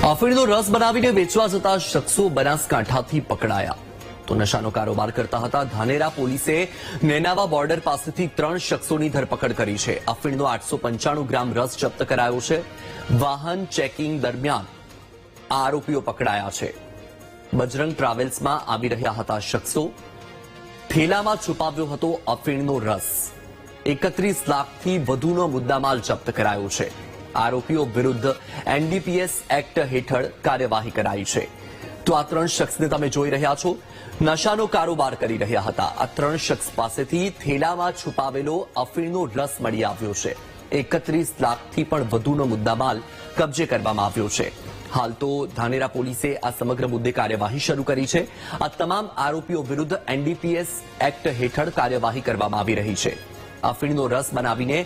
અફીણનો રસ બનાવીને વેચવા જતા શખ્સો બનાસકાંઠાથી પકડાયા તો નશાનો કારોબાર કરતા હતા ધાનેરા પોલીસે નેનાવા બોર્ડર પાસેથી 3 શખ્સોની ધરપકડ કરી છે। અફીણનો 895 ગ્રામ રસ જપ્ત કરાયો છે। વાહન ચેકિંગ દરમિયાન આરોપીઓ પકડાયા છે। બજરંગ ટ્રાવેલ્સમાં આવી રહ્યા હતા શખ્સો। થેલામાં છુપાવ્યો હતો અફીણનો રસ। 31 લાખથી વધુનો મુદ્દામાલ જપ્ત કરાયો છે। આરોપીઓ વિરુદ્ધ એનડીપીએસ એક્ટ હેઠળ કાર્યવાહી કરાઈ છે। તો આ 3 શખ્સને તમે જોઈ રહ્યા છો, નશાનો કારોબાર કરી રહ્યા હતા। આ 3 શખ્સ પાસેથી થેલામાં છુપાવેલો અફીણનો રસ મળી આવ્યો છે। 31 લાખથી પણ વધુનો મુદ્દામાલ કબજે કરવામાં આવ્યો છે। હાલ તો ધાનેરા પોલીસે આ સમગ્ર મુદ્દે કાર્યવાહી શરૂ કરી છે। આ તમામ આરોપીઓ વિરુદ્ધ એનડીપીએસ એક્ટ હેઠળ કાર્યવાહી કરવામાં આવી રહી છે। અફીણનો રસ બનાવીને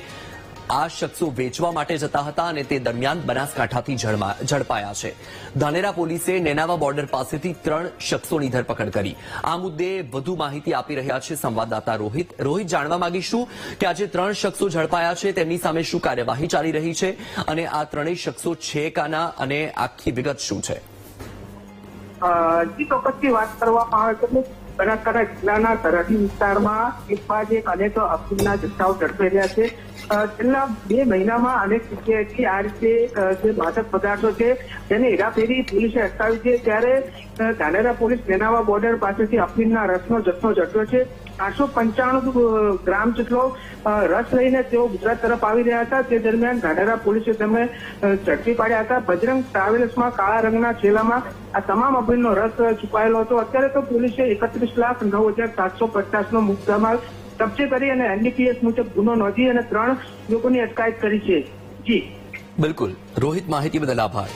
આ શખ્સો વેચવા માટે જતા હતા અને તે દરમિયાન બનાસકાંઠાથી ઝડપાયા છે। ધાનેરા પોલીસે નેનાવા બોર્ડર પાસેથી 3 શખ્સોની ધરપકડ કરી। આ મુદ્દે વધુ માહિતી આપી રહ્યા છે સંવાદદાતા રોહિત। રોહિત, જાણવા માંગીશું કે આજે 3 શખ્સો ઝડપાયા છે, તેમની સામે શું કાર્યવાહી ચાલી રહી છે અને આ 3 શખ્સો છે કાના અને આખી વિગત શું છે? જી, ચોક્કસથી વાત કરવામાં આવે તો બનાસકાંઠા જિલ્લાના સરહદી વિસ્તારમાં એક બાદ એક અનેક અફીણના જથ્થાઓ ઝડપાઈ રહ્યા છે। છેલ્લા 2 મહિનામાં અનેક જગ્યાએથી આ રીતે જે માદક પદાર્થો છે તેની હેરાફેરી પોલીસે અટકાવી છે। ત્યારે ધાનેરા પોલીસ નેનાવા બોર્ડર પાસેથી અફીણના રસનો જથ્થો ઝડપ્યો છે। 895 ગ્રામ જેટલો રસ લઈને તેઓ ગુજરાત તરફ આવી રહ્યા હતા। તે દરમિયાન ધાનેરા પોલીસે તેમને ઝડપી પાડ્યા હતા। બજરંગ ટ્રાવેલ્સમાં કાળા રંગના થેલામાં આ તમામ અફીણનો રસ છુપાયેલો હતો। અત્યારે તો પોલીસે 31,09,750નો મુદ્દામાલ કબજે કરી અને એનડીપીએસ મુજબ ગુનો નોંધી અને 3 લોકોની અટકાયત કરી છે। જી બિલકુલ રોહિત, માહિતી બદલ આભાર।